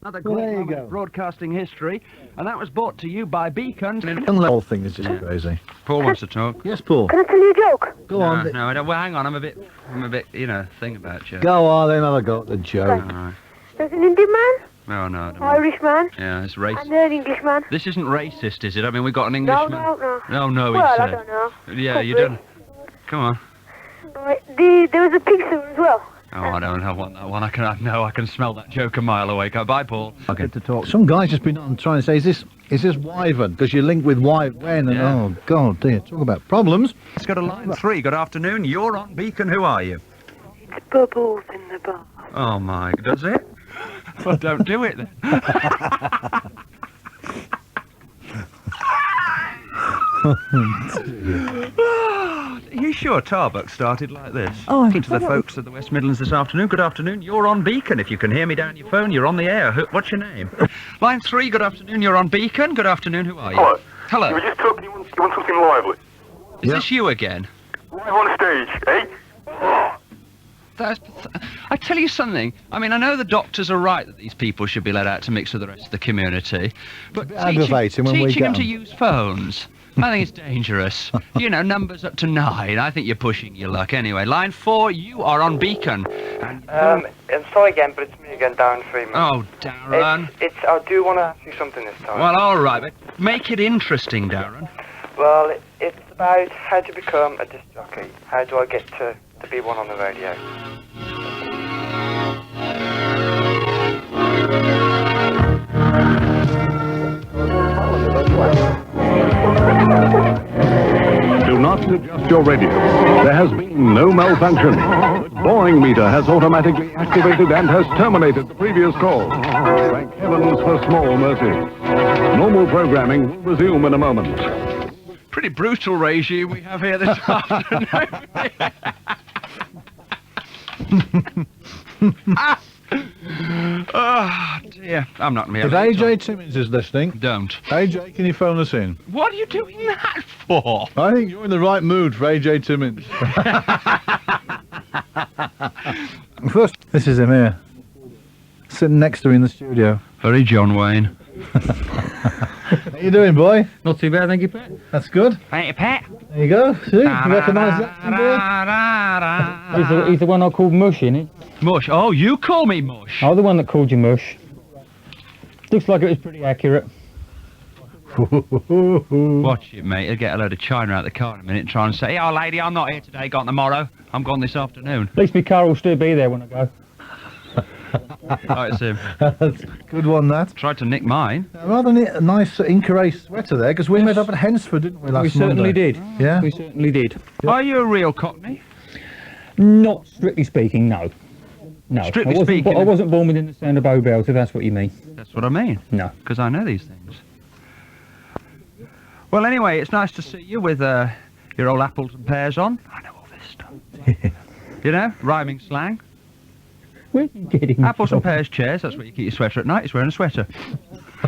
Another Well, great there you moment go. of broadcasting history, and that was brought to you by Beacon. The whole thing is just crazy. Paul wants to talk. Yes, Paul. Can I tell you a joke? Go on. No, I don't. Well, hang on. I'm a bit, you know, thing about you. Go on, then have a go at the joke. All right. There's an Indian man, No, no, I don't. Irish man, Yeah, it's and racist. an English man. This isn't racist, is it? I mean, we've got an No, Englishman. no. No, no, he Well, I said. don't know. Yeah, Could you be. don't. Come on. Right, there was a pig sewer as well. Oh, I don't want that one. I can smell that joke a mile away. Bye, Paul. Okay. To talk. Some guy's just been on trying to say, is this Wyvern? Because you're linked with Wyvern. And Yeah. oh god, dear. Talk about problems. Let's go to line 3. Good afternoon. You're on Beacon. Who are you? It's bubbles in the bar. Oh my. Does it? Well, don't do it then. Are you sure Tarbuck started like this? Oh, to the folks of the West Midlands this afternoon. Good afternoon. You're on Beacon. If you can hear me down your phone, you're on the air. What's your name? Line 3. Good afternoon. You're on Beacon. Good afternoon. Who are you? Hello. Hello. You were just talking, you want something lively. Is this you again? Live on stage, eh? I tell you something. I mean, I know the doctors are right that these people should be let out to mix with the rest of the community, but aggravating when we teaching get them to them. use phones, I think it's dangerous. You know, numbers up to 9. I think you're pushing your luck. Anyway, line 4. You are on Beacon. And I'm sorry again, but it's me again, Darren Freeman. oh, Darren. I do want to ask you something this time. Well, all right, but make it interesting, Darren. Well, it's about how to become a disc jockey. How do I get to be one on the radio? Do not adjust your radio. There has been no malfunction. The boring meter has automatically activated and has terminated the previous call. Thank heavens for small mercy. Normal programming will resume in a moment. Pretty brutal regime we have here this afternoon. Oh, dear. I'm not going to If be able to AJ Timmins is listening, Don't. AJ, can you phone us in? What are you doing that for? I think you're in the right mood for AJ Timmins. First, this is him here, sitting next to me in the studio. Very John Wayne. How you doing, boy? Not too bad, thank you, Pat. That's good. Thank you, Pat. There you go. See, you recognise that, boy? He's the one I called Mush, isn't he? Mush. Oh, you call me Mush. Oh, the one that called you Mush. Looks like it was pretty accurate. Watch it, mate. He'll get a load of China out the car in a minute and try and say, oh, lady, I'm not here today, gone tomorrow. I'm gone this afternoon. At least my car will still be there when I go. Right, it's him. That's a good one, that. Tried to nick mine. Rather a nice Inca sweater there, because we met up at Hensford, didn't we, last We certainly Monday? did. Yeah? We certainly did. Are you a real Cockney? Not strictly speaking, no. No. Strictly I wasn't, speaking- I wasn't born within the sound of Bow Bells, if that's what you mean. That's what I mean. No. Because I know these things. Well, anyway, it's nice to see you with your old apples and pears on. I know all this stuff. You know, rhyming slang. Where are you getting Apples from? and pears chairs, that's where you keep your sweater at night. He's wearing a sweater.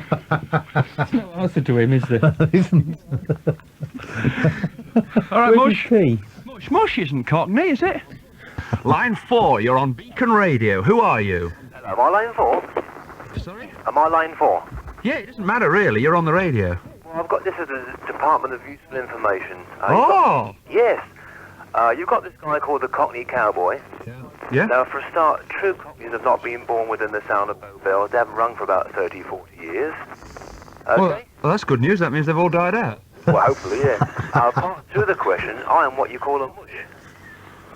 There's no answer to him, is there? All right, Where's Mush. your tea? Mush isn't Cockney, is it? Line 4, you're on Beacon Radio. Who are you? Am I line 4? Sorry? Am I line 4? Yeah, it doesn't matter really, you're on the radio. Well, I've got this as the Department of Useful Information. Oh! Yes. You've got this guy called the Cockney Cowboy. Yeah? Now, for a start, true Cockneys have not been born within the sound of Bow Bells. They haven't rung for about 30, 40 years. Okay? Well, that's good news, that means they've all died out. Well, hopefully, yeah. Part 2 of the question, I am what you call a mush.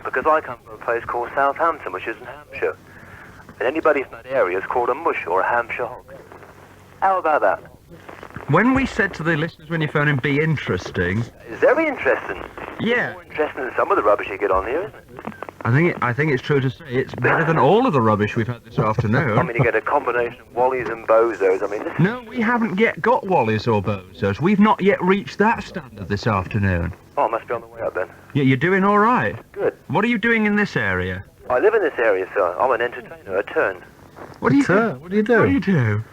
Because I come from a place called Southampton, which is in Hampshire. And anybody from that area is called a mush or a Hampshire hog. How about that? When we said to the listeners when you phone in, be interesting, It's very interesting. yeah, More interesting than some of the rubbish you get on here, isn't it? I think it's true to say it's better than all of the rubbish we've had this afternoon. I mean, you get a combination of Wallies and Bozos. I mean, this is... No, we haven't yet got Wallies or Bozos. We've not yet reached that standard this afternoon. Oh, I must be on the way up then. Yeah, you're doing all right. Good. What are you doing in this area? I live in this area, sir. I'm an entertainer, a turn. What do you Sir, what do you do? What do you do?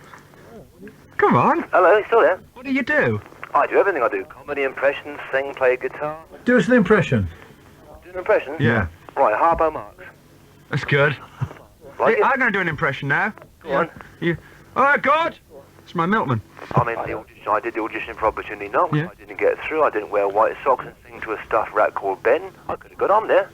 Come on. Hello, you still there? What do you do? I do everything. I do comedy impressions, sing, play guitar. Do us an impression. Do an impression? Yeah. Right, Harpo Marx. That's good. Like Hey, it? I'm going to do an impression now. Go on. You. Oh, good. It's my milkman. I mean, the audition, I did the audition for Opportunity Knock. Yeah. I didn't get through. I didn't wear white socks and sing to a stuffed rat called Ben. I could have got on there.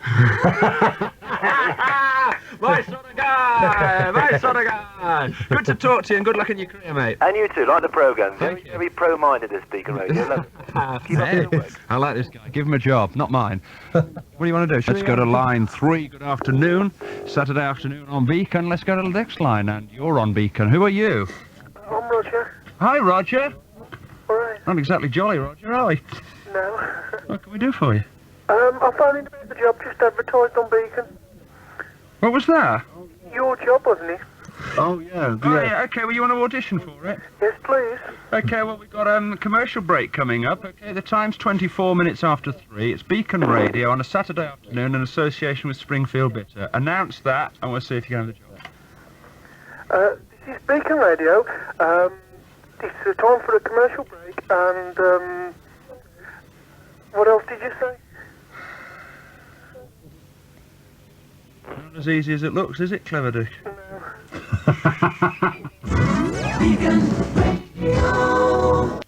My sort of guy! My sort of guy! Good to talk to you and good luck in your career, mate. And you too, like the programme. Thank Very, you. very pro-minded, this Beacon Radio. Love it. Keep up the good work. I like this guy. Give him a job, not mine. What do you want to do? Let's go to line 3. Good afternoon. Saturday afternoon on Beacon. Let's go to the next line, and you're on Beacon. Who are you? I'm Roger. Hi, Roger. Alright. Not exactly jolly, Roger, are we? No. What can we do for you? I found in about the job just advertised on Beacon. What was that? Your job, wasn't it? Oh, yeah. Oh, yeah, okay, well, you want to audition for it? Yes, please. Okay, well, we've got a commercial break coming up. Okay, the time's 24 minutes after 3. It's Beacon Radio on a Saturday afternoon in association with Springfield Bitter. Announce that, and we'll see if you can have the job. This is Beacon Radio. It's time for a commercial break, and, what else did you say? Not as easy as it looks, is it, Clever Dick?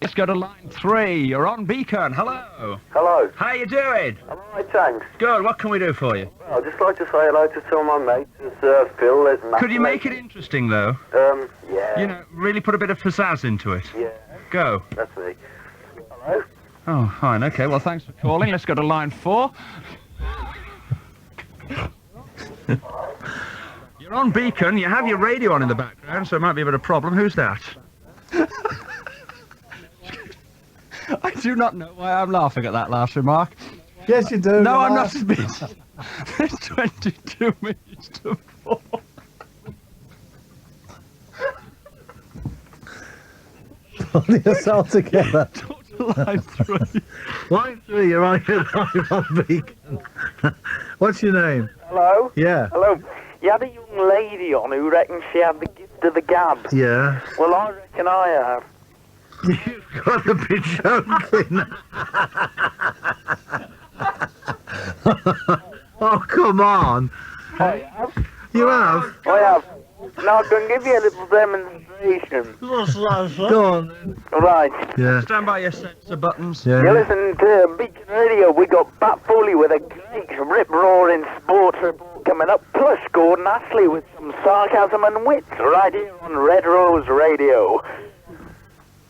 Let's go to line 3. You're on Beacon. Hello. Hello. How you doing? I'm alright, thanks. Good. What can we do for you? Well, I'd just like to say hello to some of my mates. There's Phil, there's Matt. Could you make it interesting, though? Yeah. You know, really put a bit of pizzazz into it. Yeah, Go. that's me. Hello? Oh, fine. Okay, well, thanks for calling. Let's go to line 4. You're on Beacon. You have your radio on in the background, so it might be a bit of a problem. Who's that? I do not know why I'm laughing at that last remark. Yes, you do. No, I'm Lars. not. It's 22 minutes to 4. Pull yourself together. Talk to line 3. Line 3, you're on live on Beacon. What's your name? Hello? Yeah. Hello. You had a young lady on who reckons she had the gift of the gab. Yeah. Well, I reckon I have. You've got to be joking. Oh, come on. I have. You have? I have. Now I can give you a little demonstration. Go on then. Right. Yeah. Stand by your sensor buttons. You're Yeah. listening to Beacon Radio. We got Bat Foley with a great rip-roaring sports report coming up, plus Gordon Ashley with some sarcasm and wit right here on Red Rose Radio.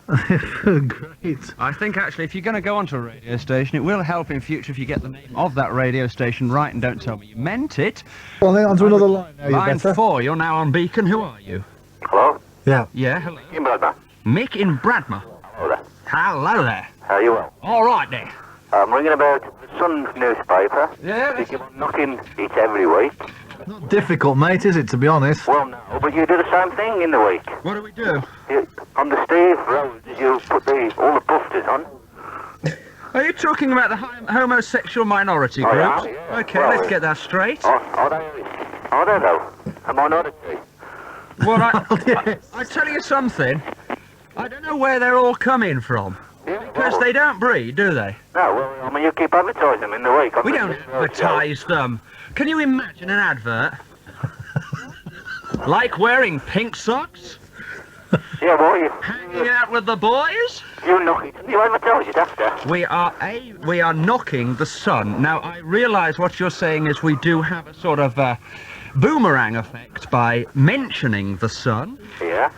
Great. I think actually if you're going to go onto a radio station, it will help in future if you get the name of that radio station right and don't tell me you meant it. Well, then on to another line now, you Line better. 4, you're now on Beacon. Who are you? Hello? Yeah. Yeah, hello. In Bradman. Mick in Bradmer. Hello there. Hello there. How are you well? All right then. I'm ringing about the Sun newspaper. Yeah, They keep on knocking it every week. Not difficult, mate, is it, to be honest? Well, no, but you do the same thing in the week. what do we do? You, on the Steve Road, you put all the bufters on. Are you talking about the homosexual minority I groups? am, yeah. Okay, Well, let's get that straight. Are they though? A minority? Well, I tell you something. I don't know where they're all coming from. Because they don't breed, do they? No, well, I mean, you keep advertising them in the week. We don't advertise them. Can you imagine an advert? Like wearing pink socks? Yeah, well, Hanging out with the boys? you knock it. You advertise it after. We are knocking the Sun. Now, I realise what you're saying is we do have a sort of boomerang effect by mentioning the Sun, Yeah.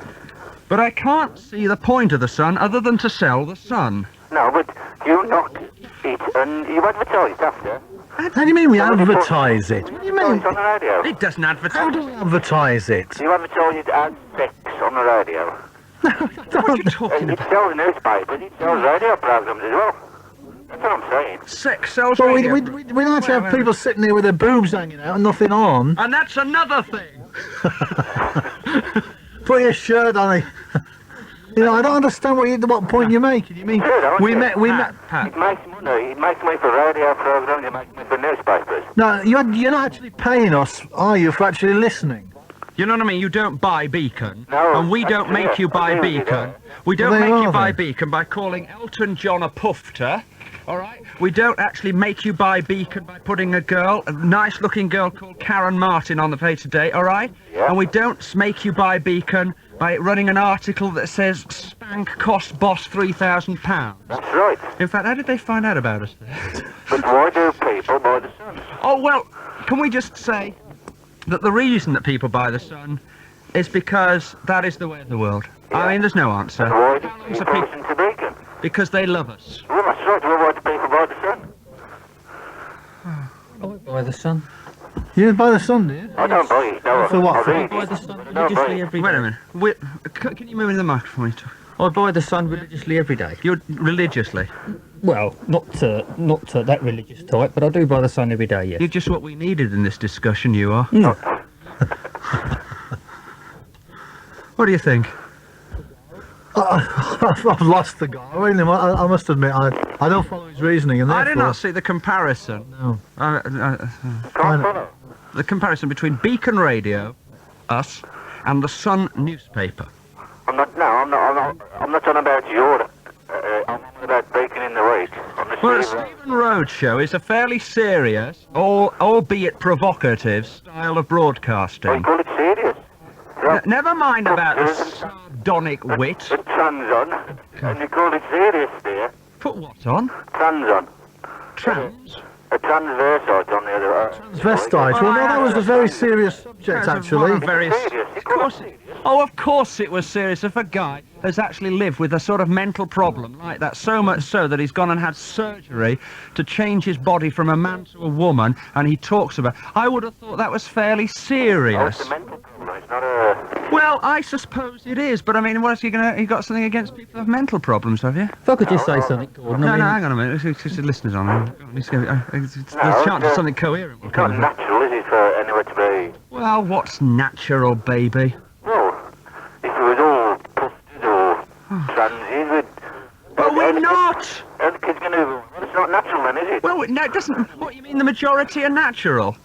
but I can't see the point of the Sun other than to sell the Sun. No, but you knock it and you advertise it after. How do you mean we advertise it? What do you mean? It's on the radio. It doesn't How advertise. do we advertise it? You advertise it as sex on the radio. What are you talking It about? sells newspapers, it sells radio programs as well. That's what I'm saying. Sex sells Well, radio. we like to have Wait. people sitting there with their boobs hanging out and nothing on. And that's another thing. Put your shirt on. You know, I don't understand what point you're making. You mean Good, aren't we you? met? Pat, It makes money. It makes money for radio programs, it makes money for newspapers. No, you're not actually paying us, are you, for actually listening? you know what I mean? You don't buy Beacon, No, and we don't actually, make you buy I agree with you Beacon. there. We don't Well, they make you are buy then. Beacon by calling Elton John a pufter. All right? We don't actually make you buy Beacon by putting a nice-looking girl called Karen Martin on the page today, all right? Yeah. And we don't make you buy Beacon by running an article that says spank cost boss £3,000. That's right. In fact, how did they find out about us? But why do people buy the Sun? Oh, well, can we just say that the reason that people buy the Sun is because that is the way of the world? I mean, there's no answer. Why do How long's people a listen to Beacon? Because they love us. Well, that's right. Well, why do people buy the Sun? I buy the Sun. You buy the Sun, do you? I don't buy it, no. For what? I For read Buy it. the Sun I don't buy religiously it. every Wait a day. minute. Can you move into the microphone? I buy the Sun religiously every day. You're religiously. Well, not that religious type, but I do buy the Sun every day. Yes. You're just what we needed in this discussion, you are. No. What do you think? I've lost the guy. Really, I must admit, I don't follow his reasoning, and I therefore... did not see the comparison. No. Uh, Can't follow. the comparison between Beacon Radio, us, and the Sun newspaper. I'm not on about your. I'm on about Beacon in the Week. On the Well, the Steve Stephen Rhodes Show is a fairly serious, albeit provocative, style of I broadcasting. call it serious. Never mind about the sardonic wit. The trans on, and you call it serious, dear. Put what on? Trans on. Trans? A transversite on the other. Transvestite. Well, no, that was a very serious subject, That's actually. one very Serious. Of course it. Oh, of course it was serious. If a guy has actually lived with a sort of mental problem like that, so much so that he's gone and had surgery to change his body from a man to a woman, and he talks about, I would have thought that was fairly Oh, serious. it's a mental problem. It's not a. Well, I suppose it is, but I mean, what else are you gonna? You got something against people who have mental problems, have you? If I could just say something, Gordon. No, I mean, hang on a minute. It's the listeners on. There's a No, chance of something coherent will It's not come. natural, is it, for anyone to be? Well, what's natural, baby? Well, if it was all busted or transies, we'd. But we're not. And the kid's going to. Well, it's not natural then, is it? Well, no, it doesn't. What, you mean the majority are natural?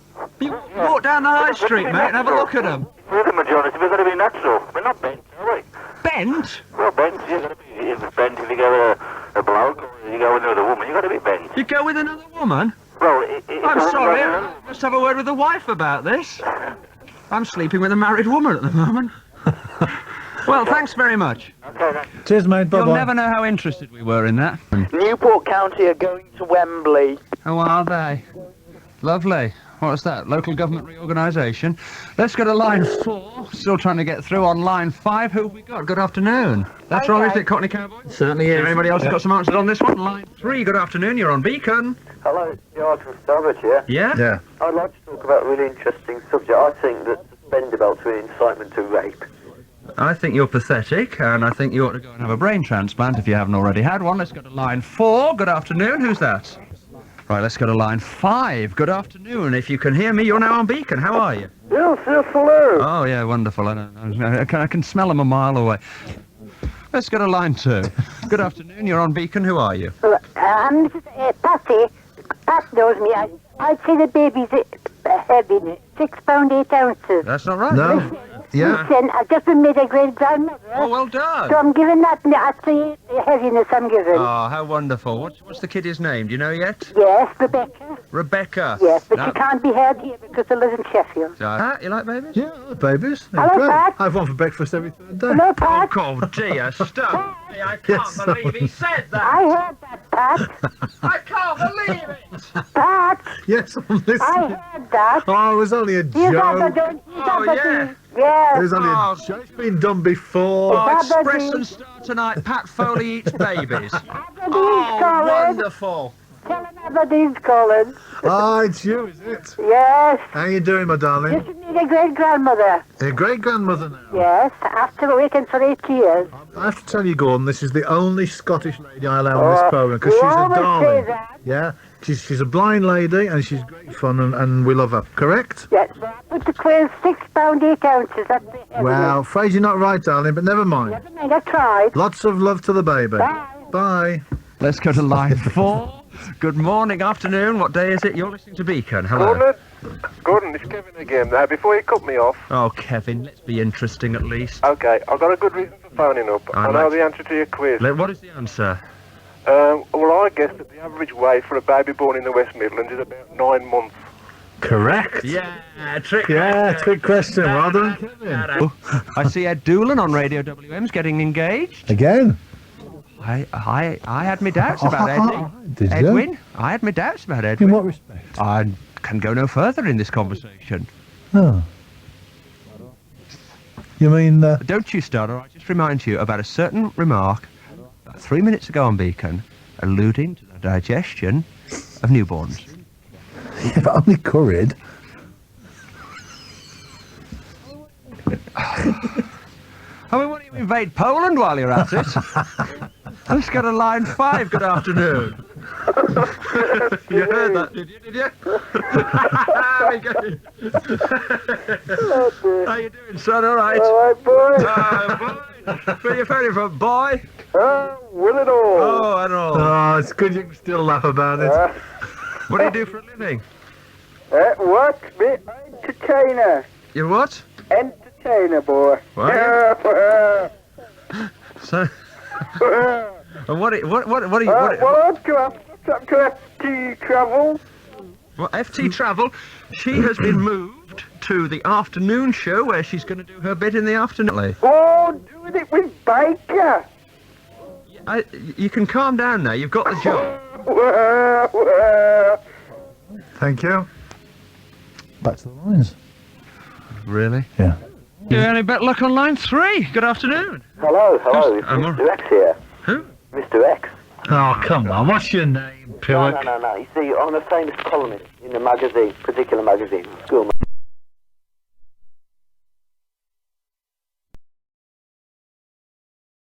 You walk down the high street, mate, and have a look at them. We're the majority, we've got to be natural. We're not bent, are we? Bent? Well, bent, you've got to be bent if you go with a bloke or you go with another woman, you've got to be bent. You go with another woman? Well, I'm sorry. I must have a word with the wife about this. I'm sleeping with a married woman at the moment. Well, thanks very much. Okay, then. Cheers, mate. You'll Bye-bye. never know how interested we were in that. Newport County are going to Wembley. How are they? Lovely. What's that? Local government reorganisation. Let's go to line 4. Still trying to get through on line 5. Who have we got? Good afternoon. That's right, isn't it, Cockney Cowboy? certainly is. Anybody else got some answers on this one? Line 3. Good afternoon. You're on Beacon. Hello, George from Starbridge here. Yeah? Yeah. I'd like to talk about a really interesting subject. I think that suspender belts are an incitement to rape. I think you're pathetic, and I think you ought to go and have a brain transplant if you haven't already had one. Let's go to line 4. Good afternoon. Who's that? Right, let's go to line 5. Good afternoon. If you can hear me, you're now on Beacon. How are you? Yes, hello. Oh, yeah, wonderful. I can smell them a mile away. Let's go to line 2. Good afternoon. You're on Beacon. Who are you? This is Patty. Pat knows me. I'd say the baby's heavy, £6 8 ounces. That's not right. No. Yeah. Listen, I've just been made a great grandmother. Oh, well So done. I'm giving that, that's the heaviness I'm giving. Oh, how wonderful. What's the kiddie's name? Do you know yet? Yes, Rebecca. Rebecca. Yes, but No. she can't be heard here because I live in Sheffield. Pat, you like babies? Yeah, I like babies. They're Hello, great. Pat. I have one for breakfast every third day. Hello, Pat. Oh, dear, stop. I can't Yes, believe he said that. I heard that, Pat. I can't believe it. Pat, Yes, I'm I listening. heard that. Oh, it was only a He's joke. yeah. Yeah. It was only Oh. a joke. It's been done before. Oh, Baba Express Dee. and Star tonight. Pat Foley eats babies. Aberdeen's Oh, calling. wonderful. Tell him Aberdeen's calling. Ah, it's you, is it? Yes. How you doing, my darling? This is me, the great grandmother. Your great-grandmother now. Yes, after waiting for 8 years. I have to tell you, Gordon, this is the only Scottish lady I allow on this programme because you she's a always say darling. that. Yeah, she's a blind lady and she's great fun and we love her. Correct? Yes, but I put the quiz £6 8 ounces. That's the heaviness. Well, afraid you're not right, darling, but never mind. Never mind, I tried. Lots of love to the baby. Bye. Bye. Let's go to line 4. Good morning, afternoon. What day is it? You're listening to Beacon. Hello. Gordon, it's Kevin again. Now, before you cut me off, Oh, Kevin, let's be interesting at least. okay, I've got a good reason for phoning up. I'd I know like the answer to your quiz. What is the answer? Well, I guess that the average weight for a baby born in the West Midlands is about 9 months. Correct. Yeah, trick. Yeah, trick question. Well done, Kevin. I see Ed Doolan on Radio WM's getting engaged. Again. I had my doubts about Eddie. Did you? Edwin. I had my doubts about In Edwin. what respect? I can go no further in this conversation. Oh. You mean, Don't you, Stoddard? I just remind you about a certain remark about 3 minutes ago on Beacon, alluding to the digestion of newborns. if only curried. I mean, why don't you invade Poland while you're at it? Let's go to line 5. Good afternoon. You heard that, did you? How you doing, son? All right. All right, boy. Boy. Where you phoning from, boy? Will it all? Oh, and all. Oh, it's good you can still laugh about it. What do you do for a living? What? Me entertainer. You what? Entertainer, boy. What? So. And what are you? Well, I'm to FT Travel. Well, FT Travel, she has been moved to the afternoon show where she's going to do her bit in the afternoon. Oh, doing it with Baker. You can calm down now. You've got the job. Thank you. Back to the lines. Really? Yeah. You any better luck on line 3? Good afternoon. Hello, it's I'm Mr. X here. Who? Mr. X. Oh, come on. What's your name, Pillock? No. You see, I'm a famous columnist in a magazine, particular magazine, school magazine.